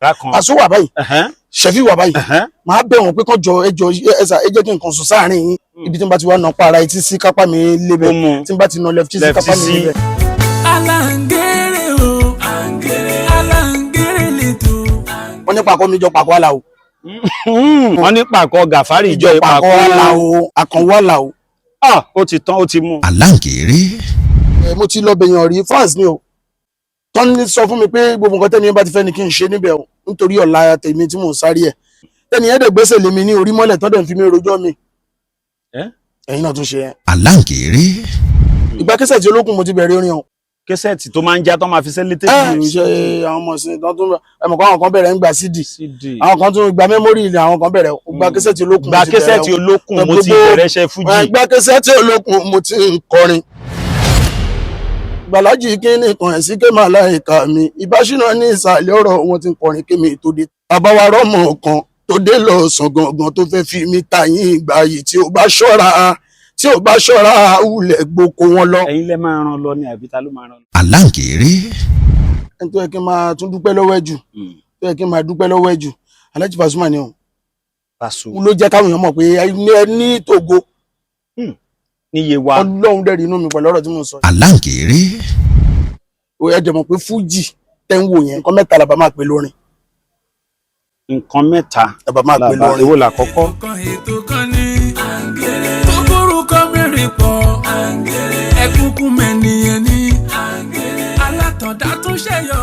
Àṣọ wà báyìí Ṣẹ̀fí wà báyìí máa bẹ̀ wọ́n pé kán jọ ẹjọ́ ẹ̀sà ẹjẹ́ kí nǹkan sùn sáàrin yín ibi tí n bá ti wá nà pa ara etí sí kápá mi lébẹ̀ tí n bá ti nà left sí kápá mi lébẹ̀. Aláǹgẹ̀rẹ̀ o Aláǹgẹ̀rẹ̀ lẹ́tọ̀. Wọ́n ní pàkọ́ mi jọ pàkọ́ àlà o. Wọ́n ní pàkọ́ Gàfárì jọ pàkọ́ àlà o àkànwọ́ àlà o. Ó ti tán ó ti mú. Aláǹgẹ̀rẹ̀. Mo ti lọ bẹ̀yàn rí France ni o tọ́ni sọ fún mi pé gbogbo nǹkan tẹ́ni bá ti fẹ́ ni kí n ṣe níbẹ̀ o nítorí ọ̀la tèmi tí mò ń sáré ẹ̀ tẹ́ni ẹ̀dẹ̀ gbèsè lèmi ní orí mọ́lẹ̀ tọ́dẹ̀ ń fi mi rojọ́ mi ẹ̀yin náà tún ṣe ẹ́. Aláǹgẹ̀rẹ̀. Ìgbà kẹsẹ̀ tí olókùn mo ti bẹ̀rẹ̀ orin o. Kẹsẹ̀tì tó máa ń já tó máa fi sẹ́lẹ̀ ṣe àwọn ọmọ sí tó tún ẹmọ kan àwọn kan bẹ̀rẹ̀ ń gba CD àwọn kan tún gba mẹ́mórì ilẹ̀ àwọn kan bẹ̀rẹ̀ gba kẹsẹ̀tì olókùn. Gba kẹsẹ̀tì olókùn mo ti bẹ̀rẹ̀ ṣe fújì. Gba kẹsẹ̀tì olókùn mo ti ń kọrin. Gbàlájì kíní kan ẹ̀ sí kémà láìka mi ìbáṣínà ní ìsàlẹ̀ ọ̀rọ̀ wọn ti ń kọrin kémi tó dé. Àbáwá rọ́mọ kan tó dé lọ sàn gangan tó fẹ́ fi mí ta yín ìgbà yìí tí ó bá ṣọ́ra wulẹ̀ gboko wọn lọ. Ẹ̀yin lẹ máa ràn lọ ní àbí ta ló máa ràn lọ. Aláǹgẹ̀rẹ̀. Ẹni tó yẹ kí n máa tún dúpẹ́ lọ́wọ́ ẹ̀ jù tó yẹ kí n máa dúpẹ́ lọ́wọ́ ẹ̀ jù Alhaji Pasuma ni o. Pasuma ló jẹ́ káwọn èèyàn mọ̀ pé ẹ ní tògo. Níye wa. Ọlọ́run dẹ̀rí inú mi pẹ̀lú ọ̀rọ̀ tí mo sọ. Aláǹgẹ̀rẹ̀. Ẹ jẹ́ mọ̀ pé fújì tẹ́ ń wò yẹn nǹkan mẹ́ta làbá máa pè lórin. Nǹkan mẹ́ta làbá máa pè lórin. Èwo làkọ́kọ́? Ètò kan ní tó borúkọ mẹ́rin pọ̀ ẹkúnkún mẹ́niyẹn ní alátọ̀dá tó ṣẹ̀yọ.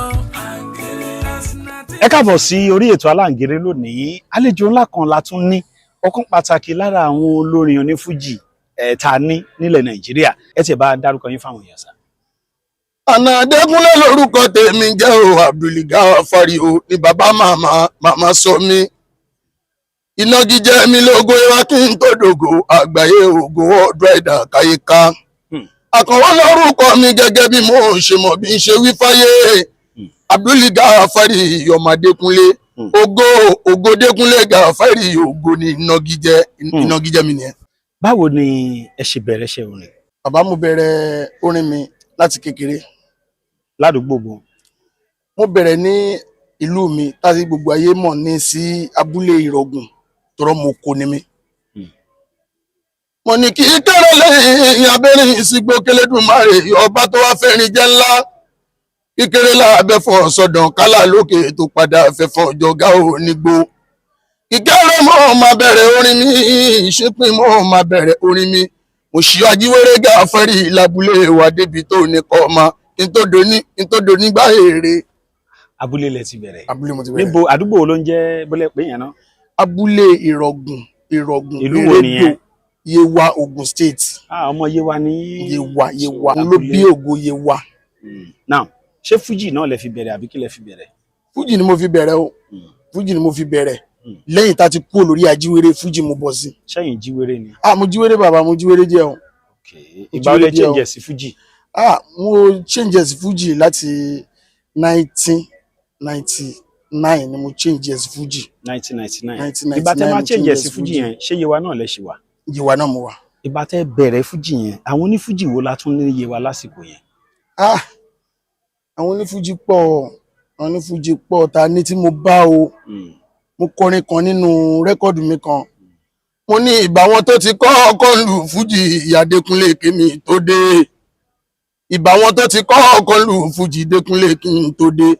Ẹ káàbọ̀ sí orí ètò Aláǹgẹ̀rẹ̀ lónìí. Àlejò ńlá kan la tún ní ọ̀kan pàtàkì lára àwọn olórin onífújì ta ní nílẹ̀ Nàìjíríà. Ẹ ti bá dárúkọ yín fáwọn èèyàn sá. Àná Adégúnlé lórúkọ tèmi jẹ́ o Abdulgafari o ní bàbá màmá sọ mí. Ìnagijẹ mi lógo ìwà kí n tó dògò àgbáyé ògo ọdún ẹ̀dá káyíká. Àkànwọ́ lórúkọ mi gẹ́gẹ́ bí mo ṣe mọ̀ bí n ṣe wí fáyé. Abdulgafari ọmọ Adékúnlé ògo Dékúnlé Gàfárì ògo ni ìnagijẹ mi nìyẹn. Báwo ni ẹ ṣe bẹ̀rẹ̀ ṣe orin? Bàbá mo bẹ̀rẹ̀ orin mi láti kékeré. Ládùúgbò bo? Mo bẹ̀rẹ̀ ní ìlú mi láti gbogbo ayé mọ̀ ní sí abúlé Ìrọ̀gùn tọrọ mo kó ni mi. Mo ní kí kéré lẹ́yìn abẹ́rìn ìsìgbò Kélédùmarè ọba tó wá fẹ́rin jẹ́ ńlá. Kíkéré láàbẹ̀fọ̀ sọ̀dàn kálá lókè tó padà fẹ́fọ̀ jọgá ò nígbó. Ìkéré mọ́ máa bẹ̀rẹ̀ orin mi ìṣípin mọ́ máa bẹ̀rẹ̀ orin mi. Mo ṣí Ajíwéré Gàfárì lábúlé wa débi tó ní kọ́ ọmọ kí n tó do nígbà èrè. Abúlé lẹ ti bẹ̀rẹ̀. Abúlé mo ti bẹ̀rẹ̀. Níbo àdúgbò wo ló ń jẹ́ bọ́lẹ̀ pé yẹn náà? Abúlé Ìrọ̀gùn ìlú wo nìyẹn? Yewa Ogun State. Ọmọ Yewa ní. Yewa ló bí ògo Yewa. Now ṣé fújì náà lẹ fi bẹ̀rẹ̀ àbí kí lẹ fi bẹ̀rẹ̀? Fújì ni mo fi bẹ̀rẹ̀ o. Fújì ni mo fi bẹ̀rẹ̀. Lẹ́yìn tá ti kú olórí Ajíwéré fújì mo bọ̀ sí. Ṣẹ́yìn jíwéré ni? Mo jíwéré bàbá mo jíwéré díẹ̀ o. Ìgbà wo lẹ change sí fújì? Mo change sí fújì láti 1999 ni mo change sí fújì. 1999. Ìgbà tẹ́ máa change sí fújì yẹn ṣé Yewa náà lẹ ṣì wà? Yewa náà mo wà. Ìgbà tẹ́ bẹ̀rẹ̀ fújì yẹn àwọn onífújì wo la tún ní Yewa lásìkò yẹn? Àwọn onífújì pọ̀ ta ní tí mo bá o. Mo kọrin kan nínú rẹ́kọ̀dù mi kan. Mo ní ìbà wọn tó ti kọ́ ọkọ̀ lù fújì Adékúnlé kémi tó dé. Ìbà wọn tó ti kọ́ ọkọ̀ lù fújì Dékúnlé kí n tó dé.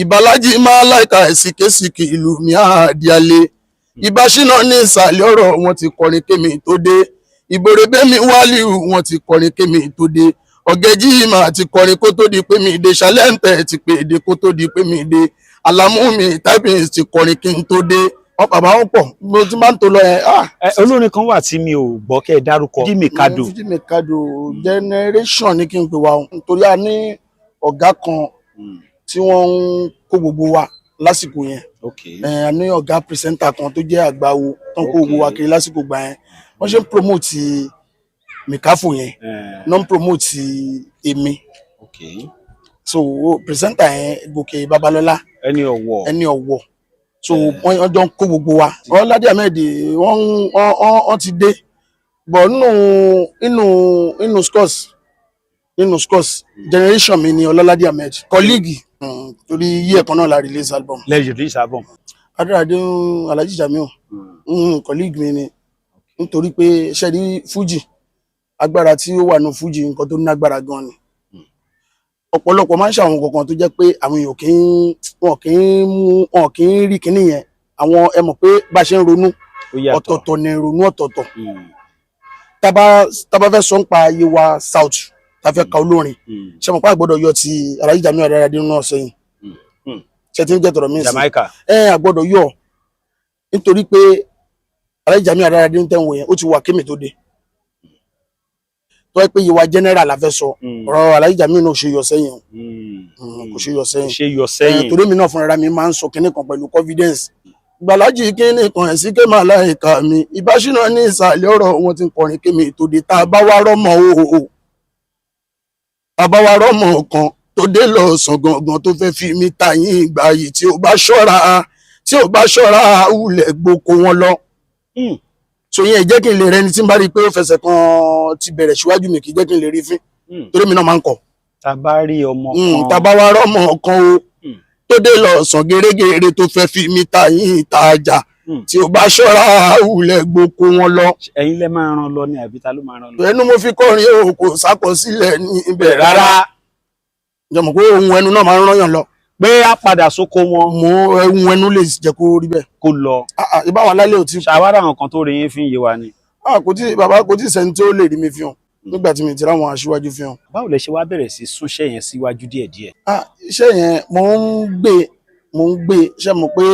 Ìbàlájì máa láìka ẹ̀sìkésìkì ìlú mi àdíalé. Ìbáṣínà ní ìsàlẹ̀ ọ̀rọ̀ wọn ti kọrin kémi tó dé. Ìbòrèbémi Wálíù wọn ti kọrin kémi tó dé. Ọ̀gẹ́jì mà ti kọrin kó tó di pé mi dé. Ṣálẹ́ǹtẹ̀ ti pè èdè kó tó di pé mi dé. Àlàmúmi typing ti kọrin kí n tó dé. Wọ́n bàbá wọn pọ̀ mo ti máa ń tó lọ yẹn. Olórin kan wà tí mi ò gbọ́ kẹ́ ẹ dárúkọ. Fújì Mikado. Fújì Mikado generation ní kí n pè wá o. Nítorí a ní ọ̀gá kan tí wọ́n ń kó gbogbo wa lásìkò yẹn. A ní ọ̀gá pìrìsẹ́ńtà kan tó jẹ́ àgbáwo tó ń kó gbogbo wa kiri lásìkò gbà yẹn. Wọ́n ṣe ń promote Mikafo yẹn. Non promote èmi. So pìrìsẹ́ńtà yẹn Gòkè Babalọ́lá. Ẹni ọ̀wọ̀. So wọ́n jọ ń kó gbogbo wa. Ọládé Ahmed wọ́n ti dé. But nínú scores nínú scores generation mi ni Ọlọ́ládé Ahmed colleague torí yí ẹ̀kan náà la release album. lẹ́yìn release album. Adúrádé Alhaji Jamiu colleague mi ni nítorí pé ṣe rí Fuji agbára tí ó wà ní Fuji nǹkan tó ní agbára gan ni ọ̀pọ̀lọpọ̀ máa ń ṣàwọn kankan tó jẹ́ pé àwọn èèyàn wọn kì í rí kinní yẹn àwọn ẹ mọ̀ pé bá ṣe ń ronú ọ̀tọ̀ọ̀tọ̀ ni ronú ọ̀tọ̀ọ̀tọ̀ tá bá fẹ́ sọ ń pa Yewa South tá fẹ́ ka olórin ṣe mọ̀ pé àgbọ́dọ̀ yọ ti Alhaji Jamiu Adárádé náà sẹ́yìn ṣe ti ń jẹ́ tọ̀rọ̀ mí sí àgbọ́dọ̀ yọ nítorí pé Alhaji Jamiu Adárádé ń tẹ̀wọ̀n yẹn ó ti wà kémi tó dé tó yẹ pé Yewa general la fẹ́ sọ ọ̀rọ̀ Alhaji Jamiu náà ṣe yọ sẹ́yìn kò ṣe yọ sẹ́yìn torí mi náà fúnra mi máa ń sọ kinní kan pẹ̀lú confidence gbàlájì kinní kan ẹ̀ sí kéma aláìka mi ìbáṣínà ní ìsàlẹ̀ ọ̀rọ̀ wọn ti ń kọrin kémi tó dé tá a bá wá rọ́mọ kan tó dé lọ sàn gangan tó fẹ́ fi mí ta yín ìgbà yìí tí ò bá ṣọ́ra wulẹ̀ gboko wọn lọ. So yẹn jẹ́ kí n lè rẹni tí n bá rí i pé ó fẹsẹ̀ kan ti bẹ̀rẹ̀ síwájú mi kì í jẹ́ kí n lè rí fín torí mi náà máa ń kọ̀. tá bá rí ọmọ kan tá bá wá rọ́mọ kan o tó dé lọ sàn gẹ́rẹ́gẹ́rẹ́ tó fẹ́ fi mí ta yín ìtajà tí ò bá ṣọ́ra wulẹ̀ gboko wọn lọ. ẹ̀yin lẹ máa ràn lọ ní àbí ta ló máa ràn lọ. ẹnu mo fi kọrin o kò sákọsílẹ̀ ní ibẹ̀ rárá jọmọ pé ohun ẹnu náà máa ń rányàn lọ pé á padà sóko wọn. mo ohun ẹnu lè jẹ́ kó rí bẹ́ẹ̀ kó lọ. ìbáwọn alálẹ̀ ò tí. ṣàwárà àwọn kan tó rí yín fi ń yé wa ni. bàbá kò tí sẹ́ni tí ó lè rí mi fi hàn nígbà tí mi ti ráwọn aṣíwájú fi hàn. báwo lẹ ṣe wá bẹ̀rẹ̀ sí súnṣẹ́ yẹn síwájú díẹ̀díẹ̀. iṣẹ́ yẹn mo ń gbé ṣe mọ̀ pé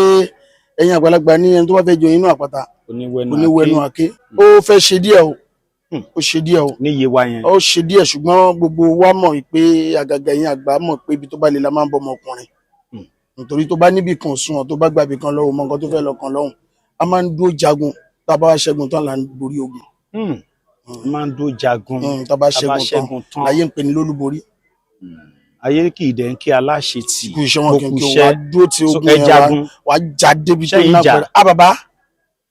ẹ̀yin àgbàlagbà ní ẹni tó bá fẹ́ jọ inú àpáta oníwẹ̀nu àké ó fẹ́ ṣe díẹ̀ o ó ṣe díẹ̀ o ní Yewa yẹn ó ṣe díẹ̀ ṣùgbọ́n gbogbo wa mọ̀ pé àgàgà yẹn àgbà mọ̀ pé ibi tó bá lè la máa ń bọ́ ọmọkùnrin nítorí tó bá níbì kan sùn tó bá gbàbì kan lọ́wọ́ mọ nǹkan tó fẹ́ lọ kan lọ́hùn a máa ń dúró jagun tá a bá ṣẹ́gun tán là ń borí ogun. máa ń dúró jagun tá a bá ṣẹ́gun tán láyé ń pè ní lólúborí. ayé kì í dẹ̀ ń kí aláṣẹ tì kú iṣẹ́ wọn kìí wá dúró tí ogun yẹn wá já débi tó ní àpẹẹrẹ.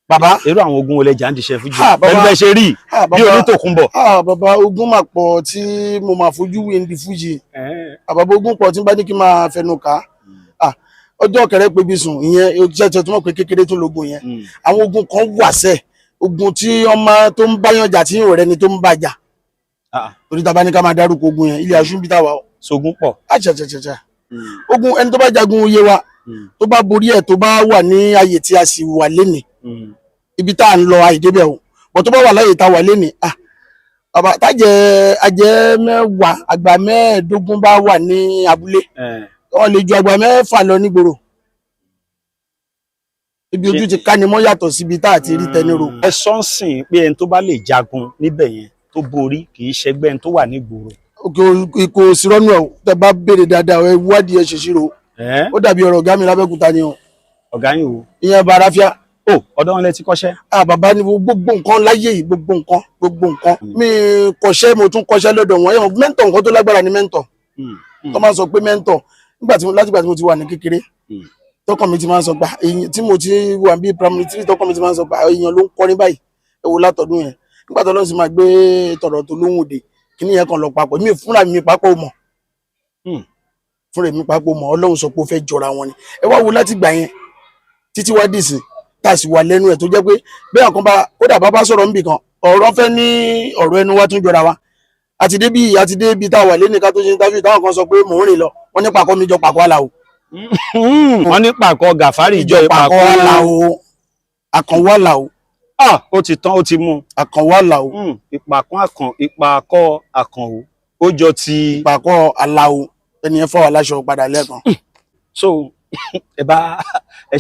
Bàbá irú àwọn ogun olè jà ń diṣẹ́ Fuji pẹ̀lú bẹ́ẹ̀ ṣe rí bí Onítòkunbọ̀. Bàbá ogun máa pọ̀ tí mo máa fojú wé ní Fuji bàbá ogun pọ̀ tí n bá ní kí n máa fẹnu kà á ọjọ́ kẹrẹ́ pé bí sùn ìyẹn jẹ́ tó mọ̀ pé kékeré tó lógun yẹn àwọn ogun kan wà sẹ́ ogun tí ọmọ tó ń báyàn jà tí yóò rẹni tó ń bá jà torí tá a bá ní ká máa dárúkọ ogun yẹn ilé aṣú bí táwa o. Sógun pọ̀. Ogun ẹni tó bá jagun Yewa tó bá borí ẹ̀ tó bá wà ní ààyè tí a sì wà lénìí ibi tá à ń lọ àìdébẹ̀ o bọ̀ tó bá wà láyè tá a wà lénìí bàbá tájẹ ajẹ mẹ́wàá àgbà mẹ́ẹ̀ẹ́dógún bá wà ní abúlé wọn lè ju àgbà mẹ́fà lọ nígboro ibi ojú ti ká ni mọ́ yàtọ̀ síbi tá àti rí tẹniro. ẹ sọ́nsìn pé ẹni tó bá lè jagun níbẹ̀ yẹn tó borí kì í ṣẹgbẹ́ ẹni tó wà nígboro. kò sí rọ́nù ẹ̀ tẹ bá béèrè dáadáa ẹ wádìí ẹ ṣèṣirò ó dàbí ọ̀rọ̀ ọ̀gá mi lábẹ́òkúta ni o. ọ̀gá yín wo. ìyẹn Bàráfíà. ọ̀dọ̀ wọn lẹ ti kọ́ṣẹ́. Bàbá ni gbogbo nǹkan láyé yìí gbogbo nǹkan mi kọ́ṣẹ́ mo tún kọ́ṣẹ́ lọ́dọ̀ wọn yẹn mẹ́ńtọ̀ nǹkan tó lágbára ni mẹ́ńtọ̀ tó máa ń sọ pé mẹ́ńtọ̀ látìgbà tí mo ti wà ní kékeré tọkàn mi ti máa ń sọ gbà èyí tí mo ti wà bí primary 3 tọkàn mi ti máa ń sọ gbà èèyàn ló ń kọrin báyìí ẹ wo látọdún yẹn nígbà tó lọ́n sì máa gbé tọ̀rọ̀ tó lóhùn òde kíní yẹn kan lọ papọ̀ mi fúnra mi papọ̀ mọ̀ Ọlọ́run sọ pé ó fẹ́ jọra wọn ni ẹ wá wo láti gbà yẹn títí wá dìsì tá a sì wà lẹ́nu ẹ̀ tó jẹ́ pé bẹ́ẹ̀ kan bá kódà bá sọ̀rọ̀ níbì kan ọ̀rọ̀ fẹ́ ní ọ̀rọ̀ ẹnu wa tún jọra wa àti débi tá a wà lẹ́nu ká tó ṣe interview táwọn kan sọ pé mò ń rìn lọ wọ́n ní pàkọ́ mi jọ pàkọ́ àlàó. wọ́n ní pàkọ́ Gàfárì jọ pàkọ́ àlàó àkànwọ́ àlàó. ó ti tán ó ti mú. àkànwọ́ àlàó. ìpàkọ́ àkànwó ó jọ ti. ìpàkọ́ àlàó ẹnìyẹn fọ́ aláṣọ padà lẹ́ẹ̀kan. so ẹ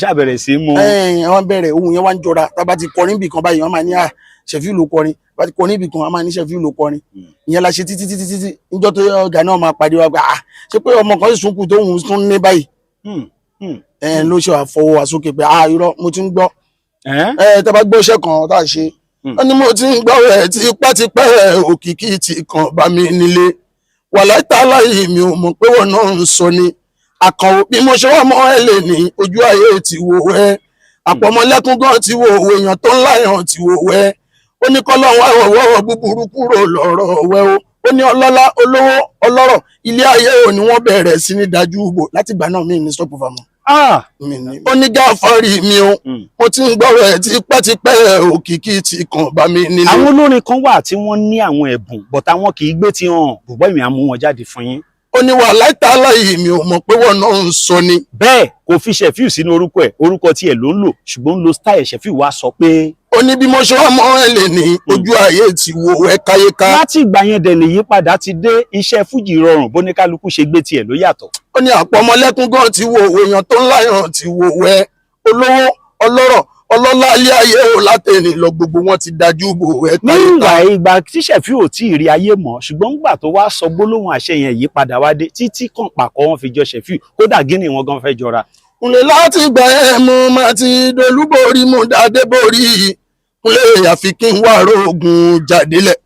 ṣáà bẹ̀rẹ̀ sí mú. wọ́n bẹ̀rẹ̀ ohun yẹn wá ń jọra tá a bá ti kọrin bì kan báyìí wọ́n máa ní Ṣẹ̀fíù ló kọrin bá ti kọrin bì kan wọ́n máa ní Ṣẹ̀fíù ló kọrin ìyẹn la ṣe títí níjọ́ tó ọ̀gá náà máa pàdé wa gbà ṣé pé ọmọ kan sunkún tó ń tún ní báyìí ló ṣe àfọwọ́ wa sókè pé irọ́ mo ti ń gbọ́ tẹ́ bá gbọ́ iṣẹ́ kan tá a ṣe wọ́n ní mo ti ń gbọ́ rẹ̀ tipẹ́tipẹ́ òkìkí ti kàn bá mi nílé wàláhì tàláhì mi ò mọ̀ pé wọ́n náà ń sọ ni àkànwò bí mo ṣe wá mọ́ ẹ lè ní ojú ayé ti wò ẹ́ àpọ̀mọ́lẹ́kún gan ti wò òwe èèyàn tó ń láyàn ti wò ẹ́ ó ní kọ́lọ́hún àwọ̀wọ́ búburú kúrò lọ́rọ̀ wẹ́ ó ó ní ọlọ́lá olówó ọlọ́rọ̀ ilé ayé ò ní wọ́n bẹ̀rẹ̀ sí ní dájú ubò láti ìgbà náà mi ní stop over mọ́. ó ní gáfárì mi o mo ti ń gbọ́rọ̀ ẹ̀ tipẹ́tipẹ́ òkìkí ti kàn bá mi nílé. àwọn olórin kan wà tí wọ́n ní àwọn ẹ̀bùn bọ̀tà wọn kì í gbé ti hàn bùbọ́ ìmì àmú wọn jáde fún yín. ó ní wà láìtàlá yìí mi ò mọ̀ pé wọ́n náà ń sọ ni. bẹ́ẹ̀ kò fi Ṣẹ̀fíù sínú orúkọ ẹ̀ orúkọ tiẹ̀ ló ń lò ṣùgbọ́n ń lo style Ṣẹ̀fíù wá sọ pé. ó ní bí mo ṣe wá mọ́ ẹ lè ní ojú ayé ti wo ẹ káyéká. láti ìgbà yẹn dẹ̀ nìyí padà ti dé iṣẹ́ fújì rọrùn bóníkálukú ṣe gbé tiẹ̀ ló yàtọ̀. ó ní àpò ọmọlẹ́kún gan ti wo òwe èèyàn tó ń láyàn ti wo òwe olówó ọlọ́rọ̀ ọlọ́lá ilé ayé ò látẹ̀ni lọ gbogbo wọn ti dájú bò ẹ káyéká. ní ìgbà tí Ṣẹ̀fíù ò tí ì rí ayé mọ́ ṣùgbọ́n nígbà tó wá sọ gbólóhùn àṣẹ yẹn yí padà wá dé títí kàn pàkọ́ wọn fi jọ Ṣẹ̀fíù kódà gíní wọn gan fẹ́ jọra. kúnlẹ̀ láti gbà ẹ́ mo máa ti dolúborí mo dáadé borí kúnlẹ̀ àfi kí n wá rògùn jàdélẹ̀.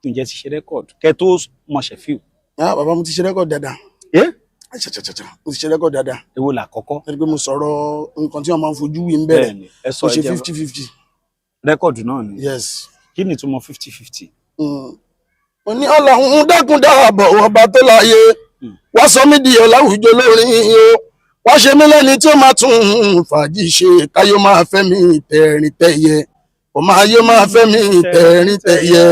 ǹjẹ́ ti ṣe rẹ́kọ̀dù kẹ́ tó mọ Ṣẹ̀fíù. bàbá mo ti ṣe rẹ́kọ̀dù dáadáa. mo ti ṣe rẹ́kọ̀dù dáadáa. èwo làkọ́kọ́. ẹni pé mo sọ̀rọ̀ nǹkan tí wọ́n máa ń fojú wí ń bẹ̀rẹ̀ mo ṣe 50-50. rẹ́kọ̀dù náà ni. yes. kí ni ìtumọ̀ 50-50. mo ní Ọlọ́run dákun dáàbọ̀ ọba tó láyé wá sọ mí di ọ̀làwùjọ lórin o wá ṣe mí lẹ́ni tí ó máa tún fàájì ṣe káyọ̀ máa fẹ́ mi tẹ̀rín tẹ̀yẹ ọmọ ayé máa fẹ́ mi tẹ̀rín tẹ̀yẹ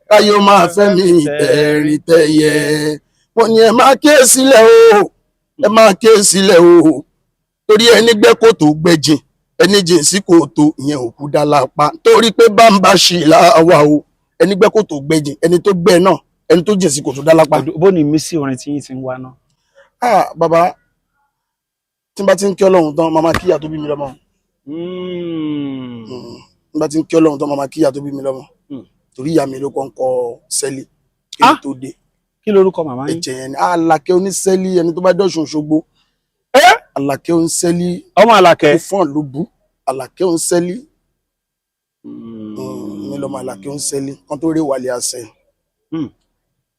káyọ̀ máa fẹ́ mi tẹ̀rín tẹ̀yẹ. mo ní ẹ máa kíyè sílẹ̀ o ẹ máa kíyè sílẹ̀ o torí ẹni gbẹ́ kòtò gbẹ́jìn ẹni jìn sí kòtò ìyẹn òkú dá lápá torí pé bá ń bá ṣì láwa o ẹni gbẹ́ kòtò gbẹ́jìn ẹni tó gbẹ́ náà ẹni tó jìn sí kòtò dá lápá. bó ni mí sí orin tí yín ti ń wá náà. bàbá tí n bá ti ń kí Ọlọ́run tán màmá kíyà tó bí mi lọ́mọ. tí n bá ti ń kí Ọlọ́run tán màmá kíyà tó bí mi lọ́mọ. torí ìyá mi ló kọ́ ń kọ sẹ́lì kí n tó dé. kí lorúkọ màmá yín. ẹ̀jẹ̀ yẹn ni Àlàkẹ́ onísẹ́lì ẹni tó bá dọ̀ṣun Òṣogbo. Àlàkẹ́ onísẹ́lì. ọmọ Àlàkẹ́. fún ló bú Àlàkẹ́ onísẹ́lì. mi lọ́mọ Àlàkẹ́ onísẹ́lì kan tó rí wàlẹ̀ àṣẹ.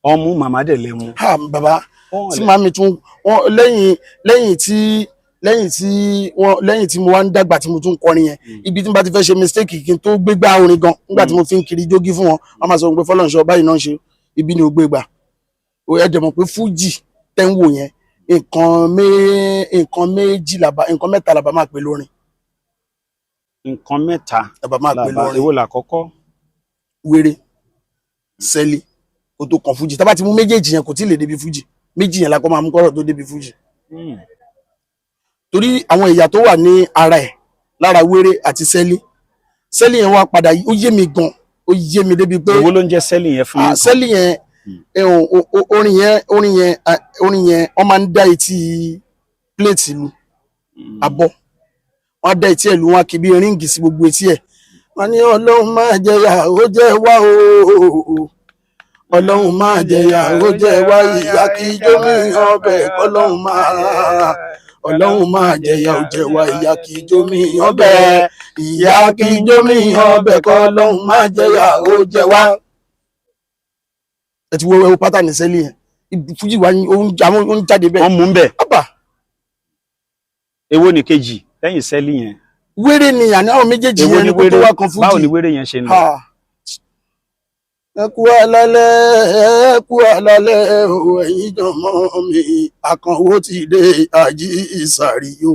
ọmú màmá dẹ̀ lẹ́mu. bàbá tí màmí tún lẹ́yìn tí mo wá ń dàgbà tí mo tún kọrin yẹn ibi tí mo bá ti fẹ́ ṣe mistake kí n tó gbégbá orin gan nígbà tí mo fi ń kiri jógí fún wọn wọ́n máa sọ pé Fọlọ́runṣọ́ báyìí náà ṣe ibi ni ó gbé gbà ẹ dẹ̀ mọ̀ pé fújì tẹ́ ń wò yẹn nǹkan mẹ́ta làbá máa pè lórin. nǹkan mẹ́ta làbá máa pè lórin. èwo làkọ́kọ́. wéré sẹ́lì kó tó kan fújì tá bá ti mú méjèèjì yẹn kò tí ì lè débi fújì méjì yẹn la kọ́ máa mú kọ́rọ̀ tó débi fújì. torí àwọn ẹ̀yà tó wà ní ara ẹ̀ lára wéré àti sẹ́lì yẹn wá padà ó yé mi gan ó yé mi débi pé. èwo ló ń jẹ́ sẹ́lì yẹn fún yín. sẹ́lì yẹn orin yẹn wọ́n máa ń dá etí pléètì lu abọ́ wọ́n á dá etí ẹ̀ lu wọn kì í bí ríǹgì sí gbogbo etí ẹ̀ wọ́n ní Ọlọ́run máa jẹyà ó jẹ́ wá o Ọlọ́run máa jẹyà ó jẹ́ wá ìyá kí ijó mi ọbẹ̀ Ọlọ́run máa jẹyà ó jẹ́ wá ìyá kí ijó mi ọbẹ̀ ìyá kí ijó mi ọbẹ̀ k'Ọlọ́run máa jẹyà ó jẹ́ wá. ẹ ti wo ẹwọ pátá ní sẹ́lì yẹn fújì wa ó ń jáde bẹ́ẹ̀. wọ́n mú un bẹ̀. èwo ni kejì lẹ́yìn sẹ́lì yẹn. wéré ni àní àwọn méjèèjì yẹn ni kó tó wá kan fújì. báwo ni wéré yẹn ṣe ń lọ. ẹ kú àlálẹ́ o ẹ̀yin jọmọ mi Àkànwó ti dé Àjí Ìsàrí o.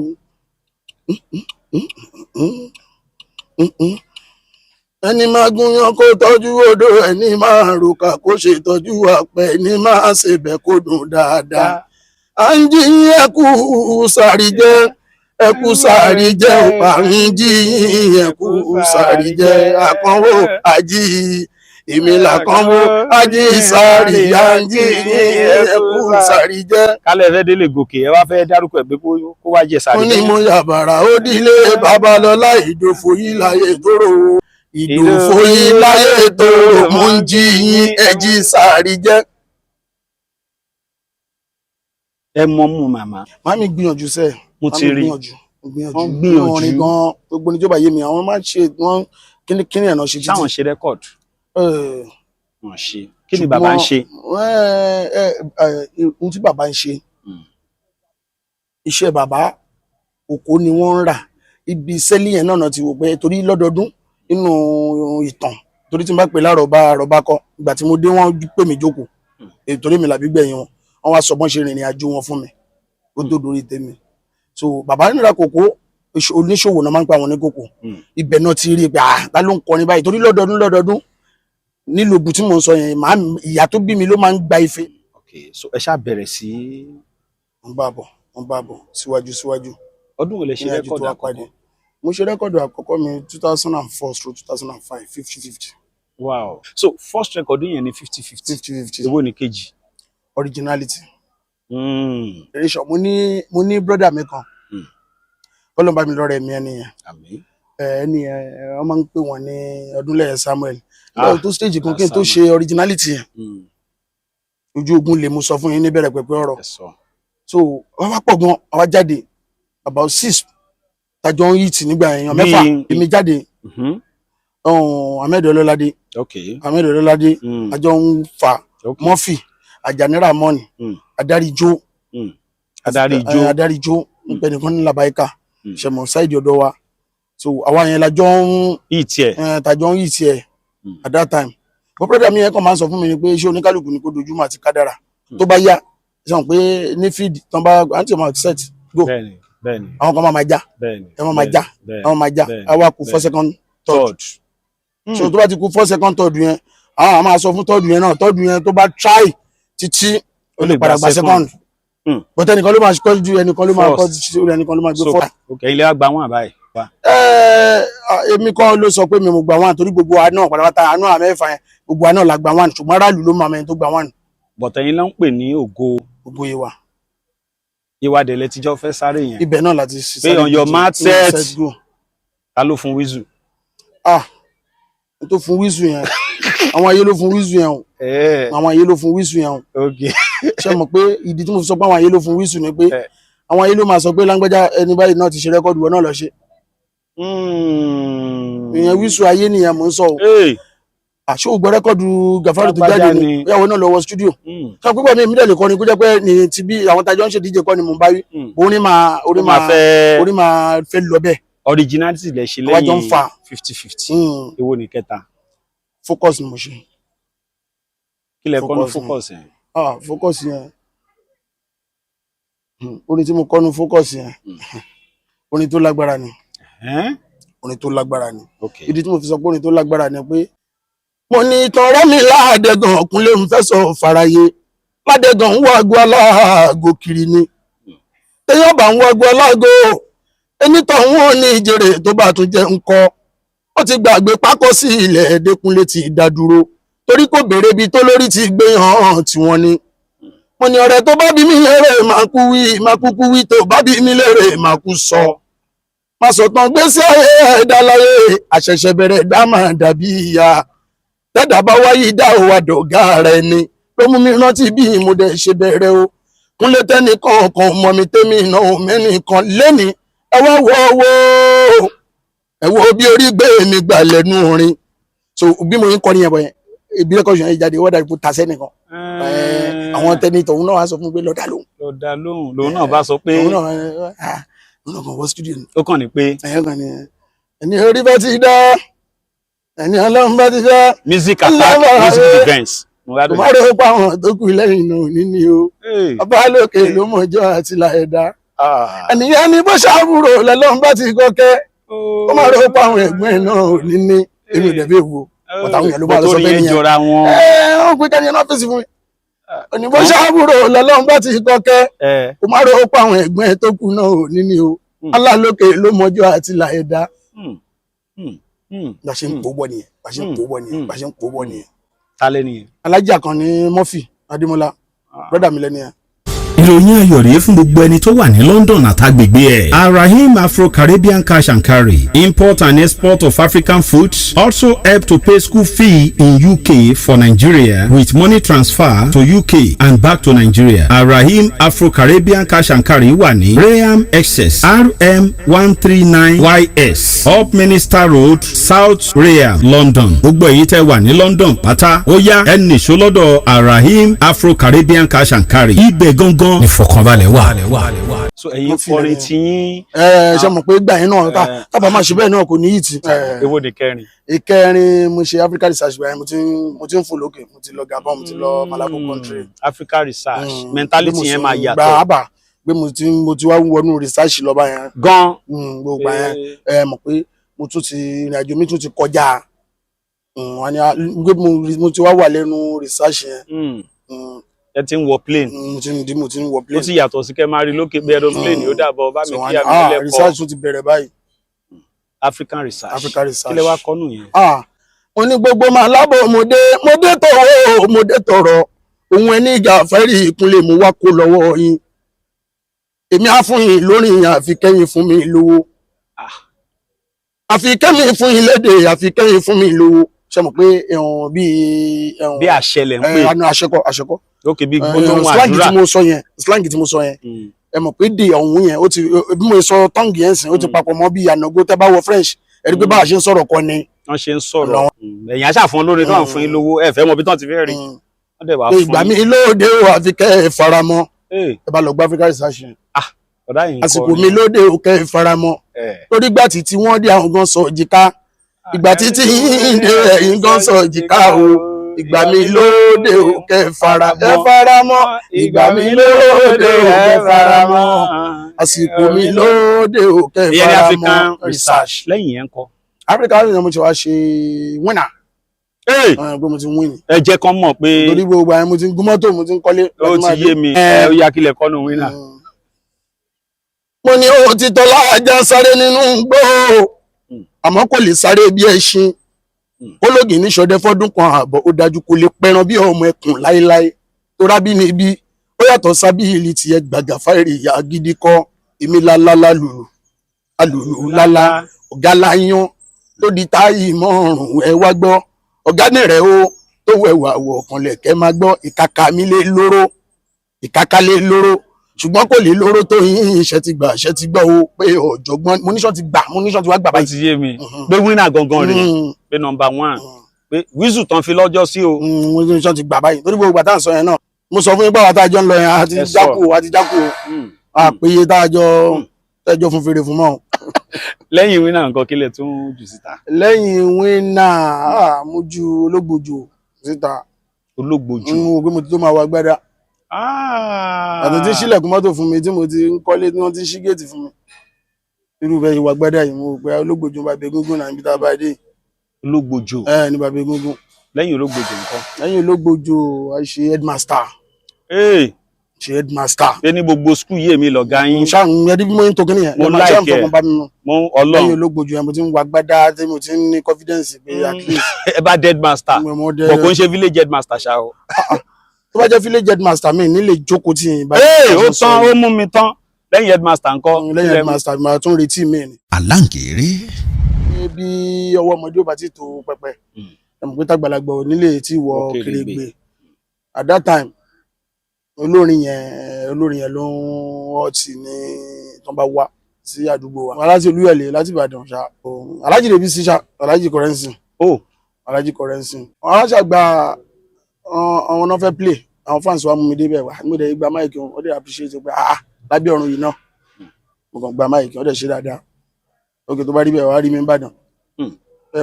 ẹni máa gúnyán kó tọ́jú odò ẹni máa ròkà kó ṣètọ́jú àpẹ ẹni máa ṣèbẹ̀ kó dùn dáadáa. à ń jí ẹkú sàrí jẹ ẹkú sàrí jẹ à ń jí ẹkú sàrí jẹ Àkànwó Àjí èmi l'Àkànwó Àjí Ìsàrí à ń jí ẹkú sàrí jẹ. kálẹ̀ fẹ́ délé gòkè ẹ wá fẹ́ dárúkọ ẹ̀ pé kó wá jẹ sàrí. ó ní mo yàbàrà ó dílé Babalọ́lá Ìdòfò yìí láyé tóró Ìdòfò yìí láyé tóró mo ń jí yín ẹjí sàrí jẹ. ẹ mọ mú màmá. màmí gbìyànjú sẹ. mo ti rí wọ́n gbìyànjú orin gan gbogbo níjọba yé mi àwọn máa ń ṣe wọn kíní ẹ̀ náà ṣe títí. táwọn ṣe rẹ́kọ̀dù. wọ́n ṣe kí ni bàbá ń ṣe. ohun tí bàbá ń ṣe iṣẹ́ bàbá òkò ni wọ́n ń rà ibi sẹ́lì yẹn náà ti wò pé torí lọ́dọọdún nínú ìtàn torí tí n bá pè láàrọ̀bá kọ́ ìgbà tí mo dé wọ́n pè mí jókòó ètò èmi làbí gbẹ̀yìn wọn wọ́n wá sọ bọ́n ṣe rìnrìn àjò wọn fún mi ó tó dorí tèmi so bàbá nira kòkó oníṣòwò náà máa ń pa àwọn oníkòkò ibẹ̀ náà ti rí i pé ta ló ń kọrin báyìí torí lọ́dọọdún nílùú Ògùn tí mò ń sọ yẹn ìyá tó bí mi ló máa ń gba ife. Okay, so ẹ ṣáà bẹ̀rẹ̀ sí. wọ́n bá bọ̀ síwájú. ọdún wo lẹ ṣe rẹ́kọ̀dù àkọ́kọ́? mo ṣe rẹ́kọ̀dù àkọ́kọ́ mi 2004 through 2005 50-50. Wow, so first record yẹn ni 50-50. Èwo ni kejì? Originality. mo ní brother mi kan Ọlọ́run bá mi lọ́rẹ̀ mi ẹni yẹn. Àmín. ẹni yẹn wọ́n máa ń pè wọ́n ní Ọdúnlẹ̀yẹ Samuel lọ́wọ́ tó stage kan kí n tó ṣe originality yẹn ojú ogun lè mo sọ fún yín níbẹ̀rẹ̀ pẹ̀pẹ̀ ọ̀rọ̀ so wọ́n wá pọ̀ gan àwa jáde about 6 tajọ ń yìí tì nígbà èèyàn 6 èmi jáde Ahmed Ọlọ́ládé àjọ ń fa Murphy Ajani Ramon Adarijó ń pè nìkan ní Labaika ṣẹmọ ṣáìdì ọ̀dọ̀ wa so àwa yẹn la jọ ń tajọ ń yìí tiẹ̀ at that time but brother mi yẹn kàn máa ń sọ fún mi ni pé iṣẹ́ oníkálukú ni kò dojúmọ́ àti kádàrà tó bá yá sọ pé ní feed tán bá àǹtí ọmọ set go àwọn kan máa já àwọn máa já àwa kù 4 second third so tó bá ti kù 4 second third yẹn àwọn máa sọ fún third yẹn náà third yẹn tó bá try títí ó lè padà gba second but ẹnìkan ló máa kọ́ ju ẹnìkan ló máa kọ́ ju ẹnìkan ló máa gbé fọ́ọ̀tà. Okay, ilé àgbà wọn àbáyé. èmi kọ́ ló sọ pé mi mo gba wọn torí gbogbo wa náà pátápátá àánú àmẹ́fà yẹn gbogbo wa náà la gba wọn ṣùgbọ́n aráàlú ló máa mẹ́rin tó gba wọn. bọ̀tẹ̀yìn ló ń pè ní ògo ìwádìí ilẹ̀ tíjọ́ fẹ́ sáré yẹn. ibẹ̀ náà láti ṣiṣẹ́ pé on your mark set ta ló fún wíṣù. tó fún wíṣù yẹn àwọn ayé ló fún wíṣù yẹn o àwọn ayé ló fún wíṣù yẹn o ṣe mọ̀ pé ìdí tí mo fi sọ pé àwọn ayé ló fún wíṣù ni pé àwọn ayé ló máa sọ pé lágbájá ẹni báyìí náà ti ṣe rẹ́kọ́ọ̀dù wọn náà lọ ṣe. ìyẹn wíṣù ayé nìyẹn mò ń sọ o àṣọ ògbọ́ rẹ́kọ́ọ̀dù Gàfárù tó jáde ni ìyàwó náà lọ wọ studio sọ pé mi dẹ̀ lè kọ́ ni kó jẹ́ pé ní ti bí àwọn tajọ́ ń ṣe díje kọ́ ni mò ń bá wí orí máa fẹ́ lọ bẹ́ẹ̀. Originality lẹ ṣe lẹ́yìn 50-50 èwo ni kẹta? Focus ni mo ṣe. kí lẹ kọ́ ní Focus yẹn? Focus yẹn orin tí mo kọ́ ní Focus yẹn orin tó lágbára ni orin tó lágbára ni ìdí tí mo fi sọ pé orin tó lágbára ni pé mo ní tọrọ mi láàdẹgàn ọkùnlé ń fẹ́ sọ fàráyé ládẹgàn ń wọ ago aláàgò kiri ni téèyàn bá ń wọ ago aláàgò ẹni tó ń wọ́n ní ìjèrè tó bá tún jẹ́ ńkọ́ ó ti gbàgbé pákó sí ilẹ̀ Ẹ̀dẹ́kúnlé ti dá dúró torí kò béèrè ibi tó lórí ti gbé hàn tí wọ́n ní. mo ní ọ̀rẹ́ tó bá bí mi lérè máa kúkú wí tó bá bí mi lérè máa kú sọ. má sọ tán gbèsè ayé ẹ̀dá láyé àṣẹ̀ṣẹ̀ bẹ̀rẹ̀ dá máa dàbí ìyá tẹ́dà bá wáyé dá o wà dọ̀gá rẹ̀ ni ló mú mi rántí bí mo dẹ̀ ṣe bẹ̀rẹ̀ o Kúnlé tẹ́nìkan kan mọ̀ mi tẹ́mi náà mẹ́nìkan lẹ́ni ẹ wá wo bí orí gbé mi gbà lẹ́nu orin so bí mo ń kọrin yẹn bọ̀ yẹn ibi rẹ́kọ̀dù yẹn jáde wọ́n dàbí ta sẹ́nìkan àwọn tẹni tọ̀hún náà wá sọ fún pé lọ́dà lóhùn lòun náà bá sọ pé òun náà kàn wọ́ studio ni ó kàn ní pé ẹni orí bá ti dá ẹni ọlọ́run bá ti dá music attack music defense mo má rò pa àwọn tó kù lẹ́yìn náà níní o ọba lókè ló mọ̀jọ́ àti láẹ̀dá ẹnìyẹn ní bó ṣàbúrò lọ́lọ́run bá ti gọ́kẹ́ ó má rò pa àwọn ẹ̀gbọ́n náà níní èmi ìdẹ̀bí èwo ọ̀tàwọn èèyàn ló bá lọ sọ bẹ́ẹ̀ nìyẹn wọ́n pé kẹ́ni náà fèsì fún mi òyìnbó ṣàbúrò lọ́lọ́run bá ti gọ́kẹ́ ó má rò pa àwọn ẹ̀gbọ́n tó kù náà níní o alálòkè ló mọ̀jọ́ àti láẹ̀dá bá ṣe ń pò bọ̀ nìyẹn tálẹ́ nìyẹn. alájà kan ní Murphy Adémọ́lá brọ́dà mi lẹ́ni yẹn. ìròyìn ayọ̀ rèé fún gbogbo ẹni tó wà ní London àtàgbègbè ẹ̀. Arahim Afro-Caribbean Cash and Carry, import and export of African foods, also help to pay school fee in UK for Nigeria with money transfer to UK and back to Nigeria. Arahim Afro-Caribbean Cash and Carry wà ní Graham Excess RM 139YS Up Minister Road, South Graham, London. gbogbo èyí tẹ́ wà ní London pátá ó yá ẹnì ṣó lọ́dọ̀ Arahim Afro-Caribbean Cash and Carry. ibẹ̀ gangan gangan ní ìfọ̀kànbalẹ̀ wà. so ẹ̀yin kọrin tí yín. ṣe mọ̀ pé gbà yín náà tábà máa ṣe bẹ́ẹ̀ náà kò ní yìí tì. èwo ni kẹrin. ìkẹrin mo ṣe Africa Research gbà yẹn mo ti ń fò lókè, mo ti lọ Gabon, mo ti lọ Malawi country. Africa Research mentality yẹn máa yàtọ̀. gbà ábà pé mo ti wá wọnú research lọ bá yẹn. gan. gbogbo yẹn mọ̀ pé mo tún ti ìrìn àjò mi tún ti kọjá mo ti wá wà lẹ́nu research yẹn. ẹ ti ń wọ plane. mo ti ń wọ plane. ó ti yàtọ̀ sí kẹ́ máa rí lókè bí aeroplane ó dàbọ̀ bá mi kí àmì ilẹ̀ kọ́. research tún ti bẹ̀rẹ̀ báyìí. African Research. African Research. kí lẹ wá kọ́nù yẹn. mo ní gbogbo máa lábọ̀ mo dé tọ̀rọ̀ òun ẹni ìjà fẹ́rí ìkúnlẹ̀ mo wá kó lọ́wọ́ yín èmi á fún yín lórí yín àfi kẹ́yìn fún mi lówó àfi kẹ́yìn fún yín lédè àfi kẹ́yìn fún mi lówó ṣe mọ̀ pé bí àṣẹlẹ̀ ń pè àṣẹkọ́ ok bí gbólóhùn àdúrà slang tí mo sọ yẹn ẹ mọ̀ pé dè ọ̀hún yẹn ó ti bí mo sọ tongue yẹn sìn ó ti papọ̀ mọ́ bí ànágó tẹ́ bá wọ French ẹ rí pé báwa ṣe ń sọ̀rọ̀ kọ́ ni. wọ́n ṣe ń sọ̀rọ̀ ẹ̀yìn aṣáfún olórin tó wà fún yín lówó ẹ fẹ́ mọ bí tán ti fẹ́ rí wọ́n dẹ̀ wá fún yín. ìgbà mi lóde o àfi kẹ́ ẹ faramọ́ ẹ bá lọ gba African Research yẹn àsìkò mi lóde o kẹ́ ẹ faramọ́ lórí ìgbà tí wọ́n dé àwọn gan sọ jìká ìgbà títí yín dé ẹ̀yìn gan sọ jìká o ìgbà mi lóde o kẹ́ ẹ faramọ́ ìgbà mi lóde o kẹ́ ẹ faramọ́ àsìkò mi lóde o kẹ́ ẹ faramọ́. ìyẹn ní African Research lẹ́yìn yẹn kọ́. African Research mo ti wá ṣe winner. Pé mo ti win. ẹ jẹ́ kán mọ̀ pé. torí gbogbo àyẹn mo ti ń gún mọ́tò mo ti ń kọ́lé. ó ti yé mi ó yá kílẹ̀ kọ́nù winner. mo ní òtítọ́ láàjà sáré nínú gbó àmọ́ kò lè sáré bí ẹṣin kólógì ní ṣọdẹ fọ́dún kan ààbọ̀ ó dájú kò lè pẹran bí ọmọ ẹkùn láéláé tó rábí níbí ó yàtọ̀ sábìlì tiẹ̀ gbàgà fáìrì ìyá gidi kọ́ èmi lálálá lùlù alùlù lálá ọ̀gá láyán tó di táyì mọ́rùn ẹ wá gbọ́ ọ̀gá nìrẹ̀ o tó wẹ̀wà wọ̀ ọ̀kànlẹ̀ kẹ́ máa gbọ́ ìkàkà mi lé lóró ìkàkà lé lóró ṣùgbọ́n kò lè lóró tó yín iṣẹ́ ti gbọ́ o pé ọ̀jọ̀gbọ́n mo ti wá gbà báyìí. ó ti yé mi pé winner gangan rèé pé number one pé wíṣù tán fi lọ́jọ́ sí o. mo níṣọ́ ti gbà báyìí torí gbogbo àtà sọ yẹn náà mo sọ fún yín báwa tá a jọ ń lọ yẹn àti jákù àpèyẹ tá a jọ tẹ́jọ́ fún fèrè fún mọ́. lẹ́yìn winner nǹkan kílẹ̀ tún jù síta. lẹ́yìn winner mo ju ológbòjò síta. ológbòjò. ògbé mo ti tó máa wá gbádá. àti tí sílẹ̀kùn mọ́tò fún mi tí mo ti ń kọ́lé tí wọ́n ti ṣí géètì fún mi. irúfẹ́ ìwà gbádá yìí mo pé ológbòjò bàbá egúngún náà níbi tá a bá dé. ológbòjò. ní bàbá egúngún. lẹ́yìn ológbòjò nǹkan. lẹ́yìn ológbòjò a ṣe headmaster. ṣe headmaster. pé ní gbogbo skul yé mi lọ̀gá yín. ṣáà ẹdí bí mo ń tó kíní yẹn. mo láìkẹ́ mo ọlọ́run. lẹ́yìn ológbòjò yẹn mo ti ń wá gbádá tí mo ti ń ní confidence pé at least. ẹ bá headmaster bọ̀ kò ń ṣe village headmaster ṣá o. tó bá jẹ́ village headmaster mi nílé jókòó tí yìí. ó tán ó mú mi tán lẹ́yìn headmaster ńkọ́. lẹ́yìn headmaster máa tún retí mi ni. Àlàǹkèrè. bí ọwọ́ ọmọdé ò bá ti tó pẹpẹ ẹ̀mọ̀ pé tàgbàlagbà ò nílé tí wọ Kèrègbè at that time olórin yẹn ló ń ọtí ní tó bá wá sí àdúgbò wa aláàjì Olúyọ̀lé láti Ìbàdàn ṣá aláàjì rèébí sí ṣá aláàjì Kọrẹ́nsìn aláàjì Kọrẹ́nsìn wọn aláṣà gba àwọn náà fẹ́ play àwọn fans wa mú mi débẹ̀ wá mo dẹ̀ gba máìkì wọn ó dẹ̀ appreciate pé lábẹ́ ọ̀run yìí náà mo kàn gba máìkì wọn dẹ̀ ṣe dáadáa òkè tó bá rí bẹ́ẹ̀ wá rí mi Ìbàdàn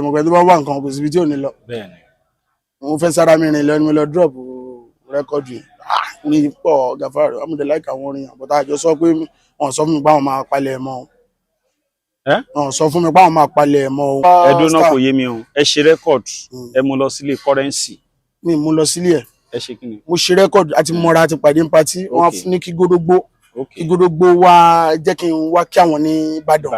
mo pẹ́ tó bá wà nǹkan kò síbi tí ò ní lọ mo fẹ́ sára mi rìn lọ ni mo lọ drop rẹ́kọ̀dù yìí ní pọ̀ Gàfárì amúdẹ̀ láìka àwọn orin àbọ̀tá àjọ sọ pé wọ́n sọ fún mi páwọn máa palẹ̀ mọ́ wọ́n sọ fún mi páwọn máa palẹ̀ mọ́ ẹ̀dùn náà kò yé mi o ẹ ṣe rẹ́kọ̀dù ẹ mú lọ sílé Kọ́rẹ́nsì. mi mú lọ sílé ẹ̀ ẹ ṣe kí ni. mo ṣe rẹ́kọ̀dù àti mọ́ra àti pàdé ń patí wọ́n ní kí Gódógbó wá jẹ́ kí n wá kí àwọn ní Ìbàdàn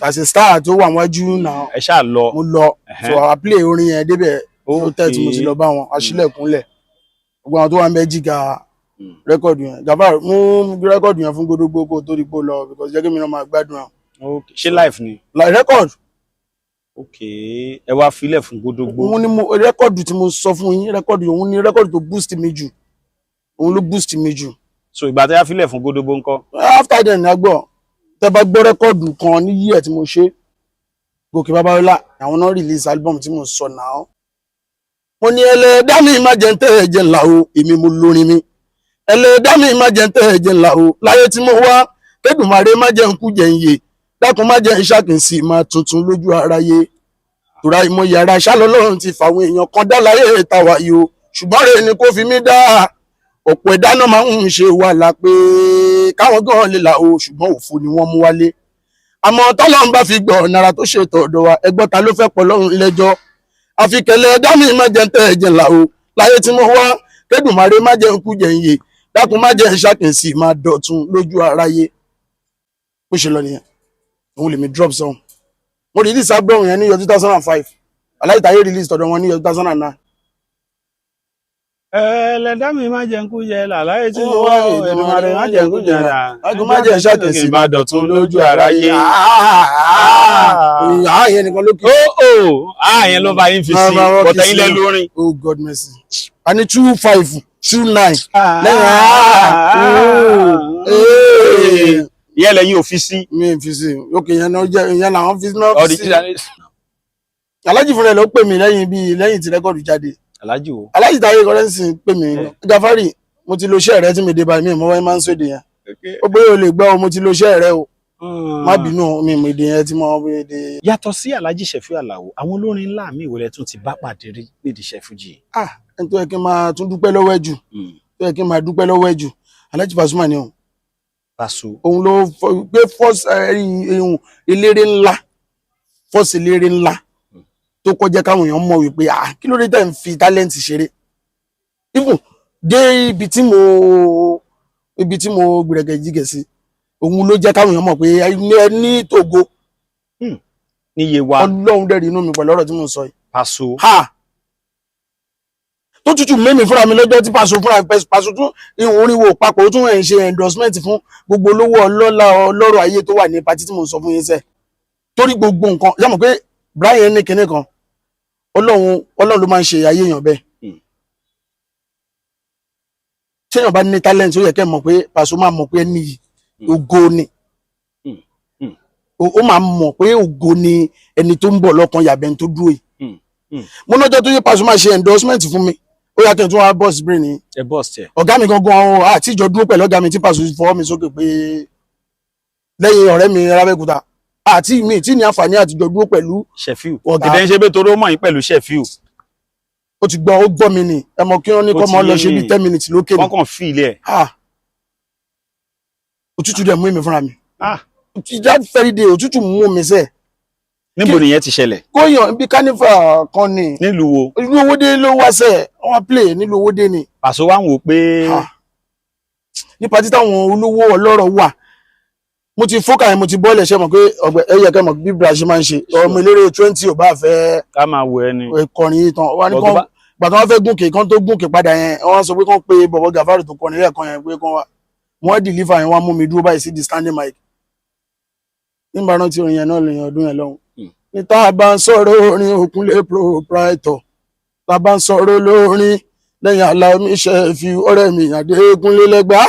àti star tó wà wájú náà ẹ ṣáà lọ mo lọ so I play orin yẹn débẹ̀ tó tẹ̀ tí mo ti lọ bá wọn aṣílẹ̀kúnlẹ̀ gbogbo àwọn tó wà ń bẹ jíga rẹ́kọ̀dù yẹn Gàfárì mú rẹ́kọ̀dù yẹn fún Gódógbó kó tó rí pò lọ because jẹ́ kí mi náà máa gbádùn ẹ̀. ṣé live ni. rẹ́kọ̀dù. ẹ wá filẹ̀ fún Gódógbó. òun ni rẹ́kọ̀dù tí mo sọ fún yín rẹ́kọ̀dù òun ni rẹ́kọ̀dù tó boost mi jù òun ló boost mi jù. so ìgbà tẹ́ yá filẹ̀ fún Gódógbó ńkọ́. after then na gbọ́ tẹ́ bá gbọ́ rẹ́kọ̀dù kan ní yíyẹ tí mo ṣe Gòkè Babalọ́lá àwọn náà release album tí mo sọ náà. mo ní ẹlẹ́dá mi má jẹ́ ń tẹ́ ẹ̀jẹ̀ ńlá o èmi mo lórin mi ẹlẹ́dàá mi má jẹ́ ń tẹ́ ẹ̀jẹ̀ ńlá o láyé tí mo wá kẹ́dùnmáre má jẹ́ ń kú jẹ́ ń yè dákun má jẹ́ ń ṣàkíyèsí máa tuntun lójú aráyé tura ìmọ̀ yàrá ṣálọ́lọ́run ti fàwọn èèyàn kan dá láyé ìtawà yìí o ṣùgbọ́n rẹ̀ ni kò fi mí dá ọ̀pọ̀ ẹ̀dá náà máa ń ṣe wàhálà pé káwọn gan lè là o ṣùgbọ́n òfo ni wọ́n mú wálé àmọ́ tọ́lọ́run bá fi gbọ́ ọ̀nàrà tó ṣètò ọ̀dọ̀ wa ẹgbọ́n ta ló fẹ́ pọ̀ lọ́run lẹ́jọ́ àfikẹ́lẹ́ ẹ̀dá mi má jẹ́ ń tẹ́ ẹ̀jẹ̀ ńlá o láyé tí mo wá kẹ́dùnmáre má jẹ́ ń kú jẹ́ ń yè dákun má jẹ́ ń ṣàkíyèsí máa dọ̀tun lójú aráyé bó ṣe lọ nìyẹn òun lèmi drop song mo release album yẹn ní year 2005 Aláìtayé release tọ̀dọ̀ wọn ní year 2009. ẹlẹ́dàá mi má jẹ́ ń kú jẹ láláyé tí mo wá Èdùmàrè má jẹ́ ń kú jẹ là dákun má jẹ́ ń ṣàkíyèsí máa dọ̀tun lójú aráyé. ààyè nìkan ló kí. Ààyè ló bá yín fi sí bọ̀tẹ́ ilẹ̀ lórin. Oh God mercy. A ní 25 29 lẹ́yìn ìyẹn lẹ́yìn ò fi sí. mi ò fi sí òkè yẹn náà jẹ́ ìyẹn làwọn fi náà fi sí. Alájì fúnra ẹ̀ ló pè mí lẹ́yìn tí rẹ́kọ̀dù jáde. Alájì o. Aláìtayé kọ́rẹ́nsì pè mí Gafari mo ti lo iṣẹ́ rẹ tí mi dé báyìí mi mọ́ wáyé máa ń sọ èdè yẹn ó bóyá o lè gbọ́ mo ti lo iṣẹ́ rẹ o má bínú mi mọ èdè yẹn tí mo wọ́n èdè. Yàtọ̀ sí Alhaji Sefiu Alao àwọn olórin ńlá mi ìwòlẹ̀ tún ti bá pàdé rí nídìí iṣẹ́ fújì. Ẹni tó yẹ kí n máa tún dúpẹ́ lọ́wọ́ ẹ̀ jù tó yẹ kí n máa dúpẹ́ lọ́wọ́ ẹ̀ jù Alhaji Pasuma ni òun. Paso. Òun ló gbé fọ́ọ̀sì eléré ńlá fọ́ọ̀sì eléré ńlá tó kọjá káwọn èèyàn mọ̀ wípé kí ló dé tẹ̀ ń fi tálẹ́ǹtì ṣeré. Even dé ibi tí mo gbìrẹ̀gẹ̀ jígẹ̀ sí òun ló jẹ́ káwọn èèyàn mọ̀ pé ẹ ní tògo níye wa Ọlọ́run dẹ̀rí inú mi pẹ̀lú ọ̀rọ̀ tí mo sọ yìí. Paso. Tó tútù mímì fúnra mi lọ́jọ́ tí Paso fúnra Paso tún orin wo papọ̀ ó tún ẹ̀ ń ṣe endorsement fún gbogbo olówó ọlọ́rọ̀ ayé tó wà ní patí tí mo sọ fún yín sẹ́ torí gbogbo nǹkan yàmọ̀ pé Brian ní kinní kan Ọlọ́run ló máa ń ṣe ayé èèyàn bẹ́ẹ̀. Téèyàn bá ní talent ó yẹ kẹ́ mọ̀ pé Paso máa mọ̀ pé ẹni yìí ògo ni ó máa mọ̀ pé ògo ni ẹni tó ń bọ̀ lọ́kàn yàbẹ̀ ẹni tó dúró yìí. Mo lọ́jọ́ tó yẹ Paso máa ṣe endorsement fún mi ó yà kí n tún wá bọ́ọ̀sì brain ni ọ̀gá mi gangan àtijọ́ dúró pẹ̀lú ọ̀gá mi tí Paso fọwọ́ mi sókè pé lẹ́yìn ọ̀rẹ́ mi Rábẹ́kúta àti mi tí ní àǹfààní àtijọ́ dúró pẹ̀lú Sefiu ọ̀gá ṣe pé toró mọ̀ yín pẹ̀lú Sefiu. Ó gbọ́ mi ni ẹ mọ̀ kí wọ́n ní kọ́ mọ́ lọ ṣe bí 10 minutes lókè ni. wọ́n kàn fi ilẹ̀. Òtútù dẹ̀ mú mi fúnra mi. That very day òtútù mú mi sẹ́ẹ̀. Níbo nìyẹn ti ṣẹlẹ̀? Kóyàn bí kánífà kan ni. Nílùú wo? Ìlú Owódé ló wá sẹ́ẹ̀ wọ́n play nílùú Owódé ni. Paso wá ń wò pé. Nípa títà àwọn olówó ọlọ́rọ̀ wà mo ti fọ́kà yẹn mo ti bọ́ọ̀lẹ̀ ṣe mọ̀ pé ọ̀gbẹ́ ẹ̀yẹ kẹ́ mọ̀ bí Bra ṣe máa ń ṣe ọmọ eléré 20 ò bá fẹ́ ká máa wò ẹni kọrin ìtàn wọ́n ní kán gbàtàn wọ́n fẹ́ gúnkè kán tó gúnkè padà yẹn wọ́n sọ pé kán pe bọ̀bọ̀ Gàfárì tó kọrin lẹ́ẹ̀kan yẹn pé kán wá wọ́n deliver yẹn wọ́n mú mi dúró báyìí sí the standing mic nígbà náà tí orin yẹn náà lè yan ọdún yẹn lọ́hùn. ní tá a bá ń sọ̀rọ̀ orin Òkúnlé proprietor tá a bá ń sọ̀rọ̀ lórin lẹ́yìn Alao mi Sefiu ọ̀rẹ́ mi Adékúnlé Lẹ́gbàá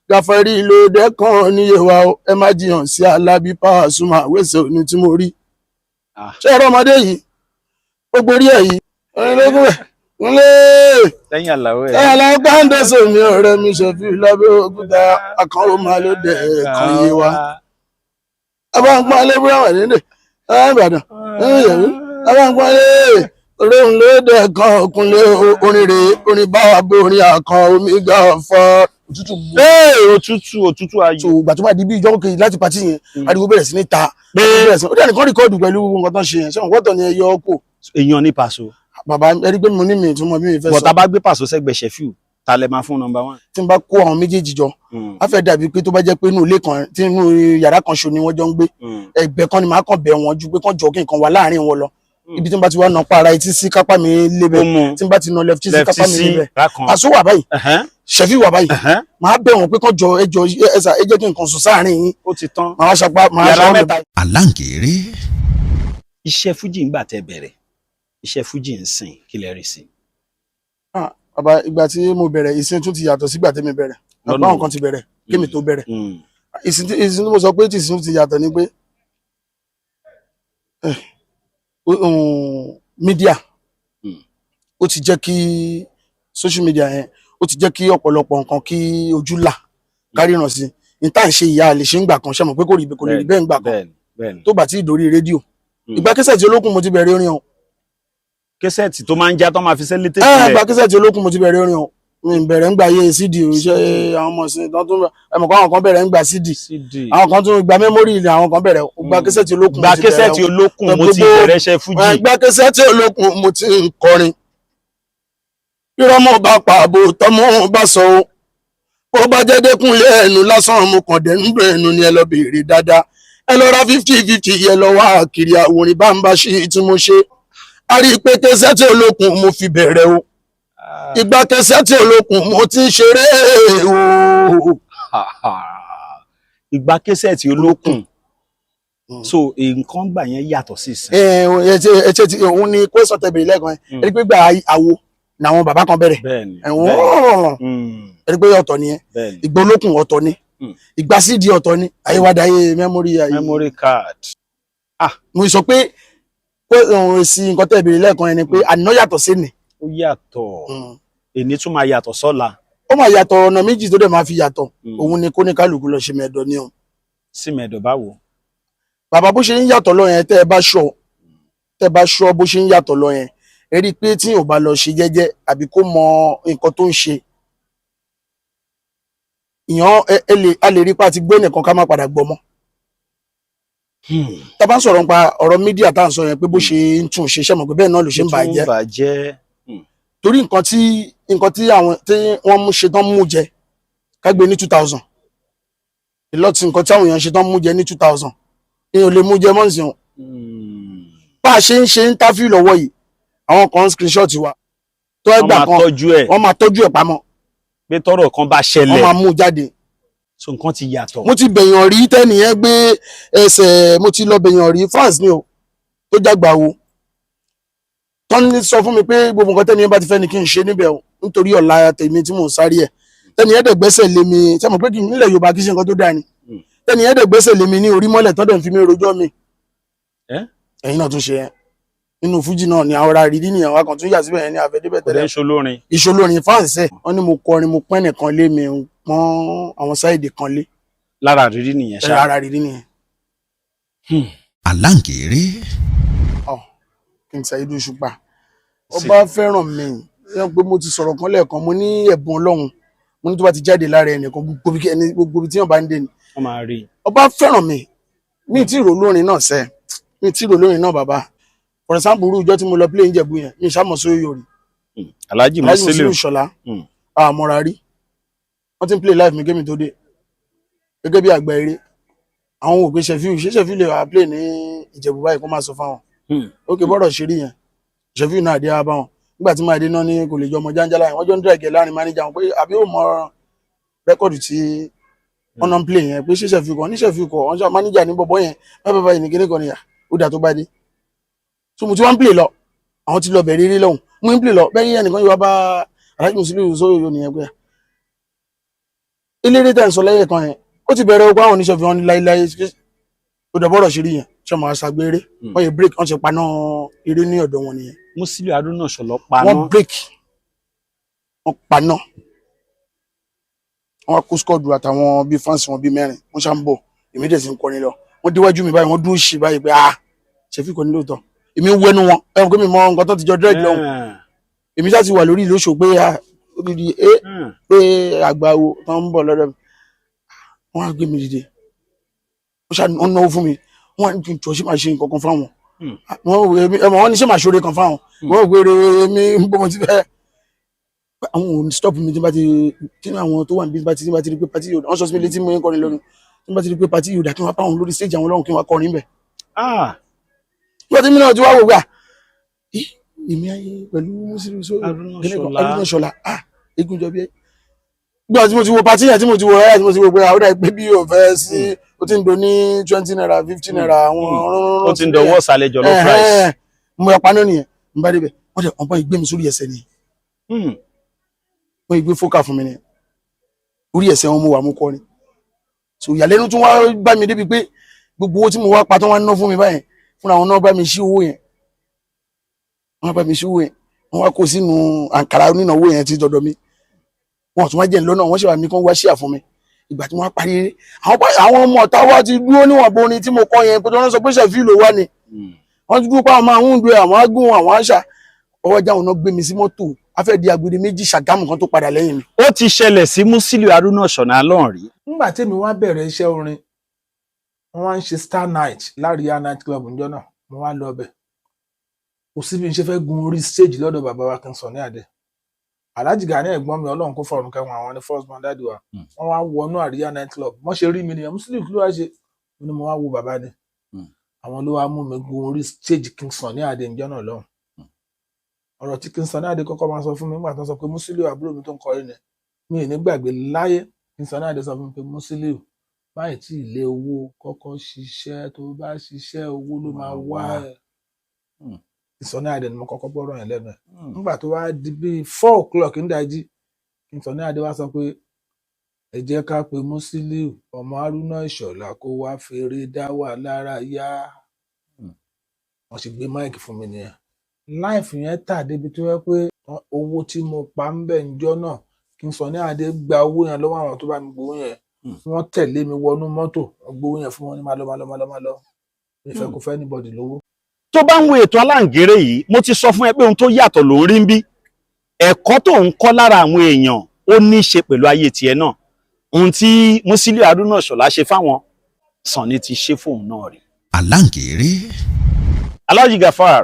Gàfárì ló dẹ́kan níye wa ẹ má jiyàn sí Alábí Pasuma wẹ́sẹ̀ òní tí mo rí. Ṣé ẹ̀rọ ọmọdé yìí ó gborí ẹ̀ yìí lẹ́yìn Alao gbáǹdẹ̀sẹ̀ mi ọ̀rẹ́ mi Sefiu Lábẹ́òkúta àkànwò máa ló dẹ̀ kan yé wa. Abá ń pọ́n alẹ́ búrẹ́wà nílé Ìbàdàn abá ń pọ́n alẹ́ olóhùn ló dẹ̀ kan Òkúnlé orin rèé orin báwa bó orin àkàn omi gbà fọ́ òtútù mú. òtútù ayò. So ìgbà tó bá di bí ìjọ kejì láti pàtí yẹn ariwo bẹ̀rẹ̀ sí ní ta ó dẹ̀ nìkan rìkọ́ọ̀dù pẹ̀lú nǹkan tó ń ṣe yẹn ṣé wọn wọ́tọ̀ ni ẹ yọ ọ́ kò. Èèyàn ní Paso. Bàbá ẹni pé mo ní mi ìtumọ̀ bí mi fẹ́ sọ. Bọ̀tá bá gbé Paso sẹ́gbẹ̀ẹ́ Sefiu ta lẹ máa fún number 1. Tí n bá kó àwọn méjèèjì jọ á fẹ́ dàbí pé tó bá jẹ́ pé inú ilé kan tí inú yàrá kan ṣo ni wọ́n jọ ń gbé ẹgbẹ́ kan ni màá kàn bẹ̀ wọ́n ju pé kàn jọ kí nǹkan wà láàrin wọn lọ. Ibi tí n bá ti wá nà pa ara etí sí kápá mi lébẹ̀ tí n bá ti nà left sí kápá mi lébẹ̀ Paso wà báyìí Sefiu wà báyìí màá bẹ̀ wọ́n pé kàn jọ ẹjọ́ ẹ̀sà ẹ jẹ́ kí nǹkan sùn sáàrin yín. Ó ti tán. Màá ṣapá màá ṣapá mẹ́ta. Aláǹgèrè. Iṣẹ́ fújì ń gbà tẹ́ bẹ̀rẹ̀ iṣẹ́ fújì ń sìn kí lẹ rí sí. Bàbá ìgbà tí mo bẹ̀rẹ̀ ìsìn tún ti yàtọ̀ sígbà tí mi bẹ̀rẹ̀ bàbá àwọn kan ti bẹ̀rẹ̀ kémi tó bẹ̀rẹ̀ ìsìn tí mo sọ pé tí ìsìn tún ti yàtọ̀ ni pé mídíà ó ti jẹ́ kí social media yẹn ó ti jẹ́ kí ọ̀pọ̀lọpọ̀ nǹkan kí ojú là kárìràn sí ní tá à ń ṣe ìyá lè ṣe ń gbà kan ṣe mọ̀ pé kò lè rí bẹ́ẹ̀ ń gbà kan tó bá ti dórí rédíò ìgbà kẹsẹ̀tì olókùn mo ti bẹ̀rẹ̀ orin o. kẹsẹ̀tì tó máa ń já tó máa fi sẹ́lẹ̀ tètè rẹ̀. ìgbà kẹsẹ̀tì olókùn mo ti bẹ̀rẹ̀ orin o. mi bẹ̀rẹ̀ ń gbà yé cd iṣẹ́ àwọn ọmọ ìsìn tó tún ẹ̀mọ̀ kan àwọn kan bẹ̀rẹ̀ ń gbà cd àwọn kan tún gba mẹ́mórì ilẹ̀ àwọn kan bẹ̀rẹ̀ gba kẹsẹ̀tì olókùn mo ti bẹ̀rẹ̀. gba kẹsẹ̀tì olókùn mo ti bẹ̀rẹ̀ ṣe fújì. gba kẹsẹ̀tì olókùn mo ti ń kọrin. irọ́mọ̀ bá pa àbò tọ́mọ́ bá sọ o bó bá jẹ́ Dékúnlé ẹnu lásán mo kàn dé nínú ẹnu ni ẹ lọ béèrè dáadáa ẹ lọ ra 50-50 yẹ lọ wá kiri àwòrán bá ń bá ṣe tí mo ṣe a rí i pé kẹsẹ̀tì olókùn mo fi bẹ̀rẹ̀ o ìgbà kẹsẹ̀tì olókùn mo ti ń ṣeré o. ìgbà kẹsẹ̀tì olókùn so nǹkan gbà yẹn yàtọ̀ sí ìsìn. ẹ ti òun ni kó sọ tẹ̀bìrì lẹ́ẹ̀kan ẹ rí i pé gbà àwo làwọn bàbá kan bẹ̀rẹ̀ ẹ rí i pé ọ̀tọ̀ nìyẹn ìgbà olókùn ọ̀tọ̀ ni ìgbà sídìí ọ̀tọ̀ ni àyíwádà ayé memory card. mo sọ pé èsì nǹkan tẹ̀bìrì lẹ́ẹ̀kan ẹni pé àná yàtọ̀ sí ni. ó yàtọ̀ èní tún máa yàtọ̀ sọ́la. ó máa yàtọ̀ ọ̀nà méjì tó dẹ̀ máa fi yàtọ̀ òun ni kóníkálùkù lọ ṣe mẹ́ẹ̀dọ̀ ni o. sí mẹ́ẹ̀dọ̀ báwo. bàbá bó ṣe ń yàtọ̀ lọ yẹn tẹ́ ẹ bá ṣọ́ bó ṣe ń yàtọ̀ lọ yẹn ẹ rí i pé tí ò bá lọ ṣe jẹ́jẹ́ àbí kó mọ nǹkan tó ń ṣe ìyàn a lè rí pa ti gbé nìkan ká má padà gbọ́ mọ́. tá a bá ń sọ̀rọ̀ nípa ọ̀rọ̀ mídíà tá à ń sọ yẹn pé bó ṣe ń tún ṣe ṣẹ́mọ̀ pé bẹ́ẹ̀ náà ló ṣe ń bàjẹ́ torí nǹkan tí àwọn tí wọ́n mú ṣe tán mú jẹ ká gbé ní 2000 ìlọ́tí nǹkan tí àwọn èèyàn ṣe tán mú jẹ ní 2000 èèyàn lè mú jẹ mọ́ǹsì hàn bá a ṣe ń ṣe interview lọ́wọ́ yìí àwọn kan screenshot wa tó ẹgbà kan wọ́n máa tọ́jú ẹ̀ pamọ́ pé tọ́rọ̀ kan bá ṣẹlẹ̀ wọ́n máa mú jáde. so nǹkan ti yàtọ̀. mo ti bẹ̀yàn rí tẹ́nìyẹn gbé ẹsẹ̀ mo ti lọ bẹ̀yàn rí fans ni o tó jágbà wo tọ́ni sọ fún mi pé gbogbo nǹkan tẹ́nìyẹn bá ti fẹ́ ni kí n ṣe níbẹ̀ o nítorí ọ̀la tèmi tí mò ń sáré ẹ̀ tẹ́nìyẹn dẹ̀ gbẹ́sẹ̀ lé mi ṣé mo pé kí nílẹ̀ Yorùbá kí ṣe nǹkan tó dáa ni tẹ́nìyẹn dẹ̀ gbẹ́sẹ̀ lé mi ní orí mọ́lẹ̀ tọ́dẹ̀ ń fi mi rojọ́ mi ẹ̀yin náà tún ṣe yẹn nínú fújì náà ni àwọn ará rí nìyẹn wa kan tún yà síbẹ̀ yẹn ní àfẹ́débẹ̀ tẹ́lẹ̀ ìṣolórin fáǹsẹ̀ wọ́n ní mo kọrin mo pẹ́ nìkan lé mi pọ́n àwọn sáìdì kan lé. lára rírí nìyẹn ṣá. lára rírí nìyẹn. Aláǹgèrè. kí n Saheed Òṣùpá ọba fẹ́ràn mi ẹ pé mo ti sọ̀rọ̀ kan lẹ́ẹ̀kan mo ní ẹ̀bùn Ọlọ́run mo ní tó bá ti jáde lára ẹnìkan gbogbo ibi tí wọ́n bá ń dé ni. wọ́n máa rí i. ọba fẹ́ràn mi tí ìrò lórin náà sẹ́ mi tí ìrò lórin náà bàbá for example irú ìjọ tí mo lọ play Ìjẹ̀bú yẹn mi ìṣàmọ̀ sórí yorì Alhaji Musiliu Ṣọlá àmọ́ra rí wọ́n ti ń play live mi gémi tó dé gẹ́gẹ́ bí àgbà eré àwọn òpè ṣẹ́fíù lè wà play ní Ìjẹ̀bú báyìí kó máa sọ fáwọn ókè bọ́rọ̀ ṣe rí yẹn ṣẹ́fíù náà dé abá wọn nígbà tí máa dé náà ní kò lè jọ ọmọ jáńjá láyìn wọ́n jọ ń dẹ̀gẹ̀ láàrin máníjà wọn pé àbí ó mọ rẹ́kọ̀dù tí wọ́n náà ń play yẹn pé ṣé ṣẹ́fíù kan ní ṣẹ́fíù kan wọ́n ṣe máníjà ní bọ̀bọ̀ yẹn bábá yìí ní kíní kan nìyà ó dà tó bá dé so mo ti wá ń play lọ àwọn ti lọ bẹ̀rẹ̀ eré lọ́hùn mo ń play lọ bẹ́ẹ̀ yẹn nìkan yóò wá bá Alhaji Musiliu sóyè yóò nìyẹn pé eléré tẹ̀ ń sọ lẹ́yìn kan yẹn ó ti bẹ̀rẹ̀ ọgbà àwọn oníṣẹ́ fi wọn ní láíláí ó dẹ̀ bọ́rọ̀ ṣe rí yẹn ṣe máa ṣàgbére wọ́n yẹ break wọ́n ṣe paná eré ní ọ̀dọ̀ wọn nìyẹn. Musiliu Haruna Ṣọlá paná. wọ́n break wọ́n paná wọ́n kó skọ́ọ̀dù àtàwọn bíi fáǹsì wọn bíi mẹ́rin wọ́n ṣá ń bọ̀ èmi dẹ̀ sì ń kọrin lọ wọ́n déwájú mi báyìí wọ́n dúró ṣì báyìí pé ṣèfì kò ní lóòótọ́ èmi wẹnu wọn ẹ̀rọ pé mi mọ nǹkan tó ti jọ dírẹ́gì lọ́hùn èmi ṣáà ti wà lórí ìlú oṣù pé odidi pé àgbà wo tó ń bọ̀ lọ́dọ̀ mi wọ́n á gbé mi dìde wọ́n náwó fún mi wọ́n á jọ ṣé máa ṣe nǹkan kan fáwọn wọ́n ní ṣé máa ṣoore kan fáwọn wọ́n ò gbére mi ń bọ́ mo ti fẹ́ àwọn ò ní stop mi tí bá ti tí àwọn tó wà níbi tí bá ti rí pé pati yóò wọ́n sọ sí mi létí mo ń kọrin lónìí tí bá ti rí pé pati yóò dà kí wọ́n bá wọn lórí stage àwọn ọlọ́run kí wọ́n kọrin bẹ̀. wọ́n ti mí náà ti wá wò gbà èmi ayé pẹ̀lú Musiliu Haruna Ṣọlá Egunjọbí gbọ́dọ̀ tí mo ti wo pati yẹn tí mo ti wo ẹ̀ tí mo ti wo pé àwọn ọ̀dà ìpè bí yóò fẹ́ sí ó ti ń do ní 20 naira 15 naira àwọn ó ti ń dọwọ́ sàlẹ̀ jọ̀lọ́ price. mo yà paná nìyẹn n bá débẹ̀ wọ́n dẹ̀ wọ́n bá ìgbé mi sórí ẹsẹ̀ ni wọ́n ìgbé fókà fún mi ni orí ẹsẹ̀ wọn mo wà mo kọ́ ni so ìyàlẹ́nu tún wá bá mi débi pé gbogbo owó tí mo wá pa tán wá ná fún mi báyẹn fúnra wọn náà bá mi ṣí owó yẹn wọ́n bá mi ṣí owó yẹn wọ́n wá kó sínú àǹkárá onínáwó yẹn ti dọ̀dọ̀ mi wọn tún wá jẹ́ lọ́nà wọ́n ṣe wà mí kán wá ṣíà fún mi ìgbà tí wọ́n parí eré àwọn ọmọ ọ̀tá wa ti dúró níwọ̀n bo orin tí mo kọ yẹn pé wọ́n sọ pé ṣẹ̀fí ló wá ni wọ́n ti dúró pa àwọn ahúndùn àwọn agún àwọn àṣà ọwọ́ jáwọn náà gbé mi sí mọ́tò afẹ́di agbede méjì Ṣàgámù kan tó padà lẹ́yìn mi. ó ti ṣẹlẹ̀ sí Musiliu Haruna Ọ̀ṣọ́nà lọ́hùn rí. nígbà tèmi wá bẹ̀rẹ̀ iṣẹ́ orin wọ́n wá ń ṣe Star Night l'Aria night club ńjọ́ náà mo wá lọ bẹ̀ kò sí bí n ṣe fẹ́ gun orí stage lọ́dọ̀ bàbá wa King Sunny Adé Alhaji Gani ẹ̀gbọ́n mi Ọlọ́run kó fọ̀run kẹwọn àwọn ní first man dáàdì wa wọ́n wá wọnú Aria night club wọ́n ṣe rí mi nìyẹn Musiliu kí ló wá ṣe ni mo wá wo bàbá ni àwọn ló wá mú mi gun orí stage King Sunny Adé ńjọ́ náà lọ́hùn ọ̀rọ̀ tí King Sunny Adé kọ́kọ́ máa sọ fún mi nígbà tó sọ pé Musiliu àbúrò mi tó ń kọrin ni mi ì ní gbàgbé láyé King Sunny Adé sọ fún mi pé Musiliu báyìí tí ilé owó kọ́kọ́ ṣiṣẹ́ tó bá ṣiṣẹ́ owó ló máa wá ẹ̀. King Sunny Adé ni mo kọ́kọ́ gbọ́rọ̀ yẹn lẹ́nu ẹ̀ nígbà tó wá di bíi 4 o'clock nídàájí King Sunny Adé wá sọ pé ẹ jẹ́ ká pe Musiliu ọmọ Haruna Ìṣọ̀lá kó wá fèrè dá wà lára yá wọ́n sì gbé máìkì fún mi nìyẹn láìfù yẹn tà débi tó yẹ pé owó tí mo pa ń bẹ̀ ńjọ́ náà King Sunny Adé gba owó yẹn lọ́wọ́ àwọn tó bá mi gbowó yẹn wọ́n tẹ̀lé mi wọnú mọ́tò wọ́n gbowó yẹn fún wọn ní máa lọ ìfẹ́ kò fẹ́ anybody lówó. tó bá ń wo ètò Aláǹgéré yìí mo ti sọ fún ẹ pé ohun tó yàtọ̀ ló ń rí ń bí ẹ̀kọ́ tó ń kọ́ lára àwọn èèyàn ó ní í ṣe pẹ̀lú ayé tiẹ̀ náà ohun tí Musiliu Haruna Ọ̀ṣọ́lá ṣe fáwọn Sunny ti ṣe fóun náà rí. Aláǹgéré. Alhaji Gafar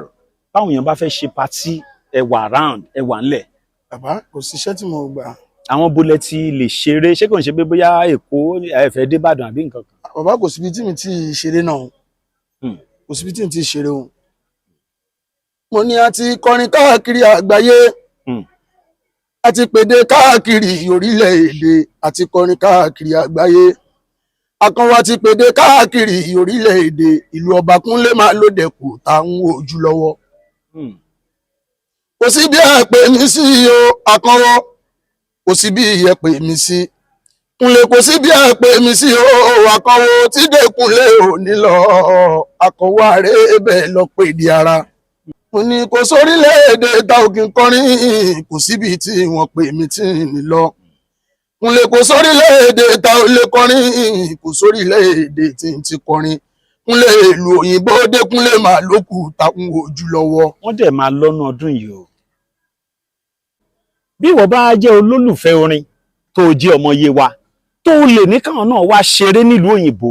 báwọn èèyàn bá fẹ́ ṣe patí ẹwà round ẹwà ńlẹ̀. bàbá kò síṣẹ́ tí mo gbà. àwọn bolẹ̀ ti lè ṣeré ṣé kò ń ṣe pé bóyá Èkó ẹ̀fẹ̀ dé Ìbàdàn àbí nǹkan kan. bàbá kò síbi tí mi ti ṣeré náà kò síbi tí mi ti ṣeré o. mo ní a ti kọrin káàkiri àgbáyé a ti pèdè káàkiri orílẹ̀-èdè a ti kọrin káàkiri àgbáyé akànwá ti pèdè káàkiri orílẹ̀-èdè ìlú Ọbàkúnlé máa lóde kù tá ń wo ojú lọ́wọ́. kò sí bí ẹ pè mí sí o akànwọ́ kò sí bí ẹ pè mí sí Kúnlé kò sí bí ẹ pè mí sí o akànwọ́ tí Dékúnlé ò ní lọ akànwọ́ àrẹ bẹ́ẹ̀ lọ pè di ara. mo ní kò sórílẹ̀-èdè ta òkè kọrin kò síbi tí wọ́n pè mí tí ní lọ. Kúnlé kò sórílẹ̀-èdè ta ò lè kọrin kò sórílẹ̀-èdè tí ń ti kọrin Kúnlé ìlú òyìnbó Dékúnlé máa lókù táwọn ojú lọ́wọ́. wọ́n dẹ̀ máa lọ́nà ọdún yìí o. bí ìwọ bá jẹ́ olólùfẹ́ orin tó jẹ́ ọmọ Yewa tó lè ní káwọn náà wá ṣeré nílùú òyìnbó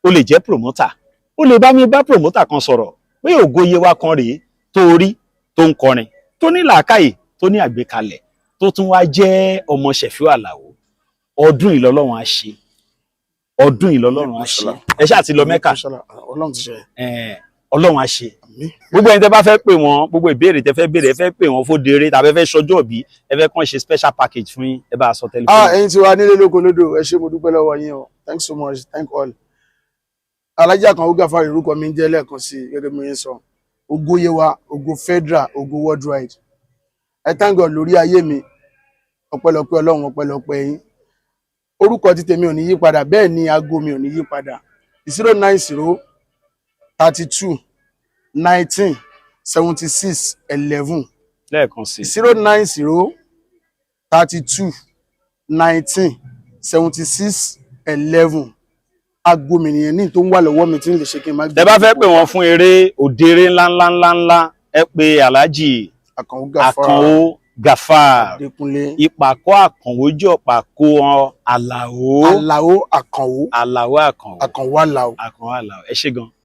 o lè jẹ́ promoter o lè bá mi bá promoter kan sọ̀rọ̀ pé ògo Yewa kan rèé tó rí tó ń kọrin tó ní làákàyè tó ní àgbékalẹ̀ tó tún wá jẹ́ ọmọ Ṣẹ̀fíù Àlàó ọdún ìlọ́lọ́run á ṣe ọdún ìlọ́lọ́run á ṣe ẹ ṣáà ti lọ Mẹ́kà Ọlọ́run ti ṣe. Ọlọ́run á ṣe gbogbo ẹni tẹ́ bá fẹ́ pè wọ́n gbogbo ìbéèrè tẹ́ fẹ́ béèrè ẹ fẹ́ pè wọ́n fódere tàbí ẹ fẹ́ ṣọjọ́ bí ẹ fẹ́ kàn ṣe special package fún yín ẹ bá a sọ tẹlifóònù. ẹ̀yin tí wà nílé lóko lódò ẹ ṣé mo dúpẹ́ lọ́wọ́ yín o thanks so much thank all. Alhaji Akanwu Gafar orúkọ mi ń jẹ́ lẹ́ẹ̀kan sí gẹ́gẹ́ bí mo yẹn sọ ògo Yewa ògo federal ògo worldwide ẹ thank God lórí ayé mi ọpẹ́lọpẹ́ Ọlọ́run ọpẹ́lọpẹ́ yín orúkọ tí tèmi ò ní yí padà bẹ́ẹ̀ ni aago mi ò ní yí padà 090 32 19 76 11 lẹ́ẹ̀kan sí 090 32 19 76 11 aago mi nìyẹn ní tó ń wà lọ́wọ́ mi tí ń lè ṣe kí n má gbé. tẹ́ bá fẹ́ pè wọ́n fún eré òdèrè ńláńláńláńlá ẹ pè Alhaji Akanwu Gafar Dékúnlé ìpàkọ́ Àkànwó jọ pàkó Àlàó Àlàó Àkànwó Àlàó Àkànwó Àkànwó Àlàó. Àkànwó Àlàó ẹ ṣé gan.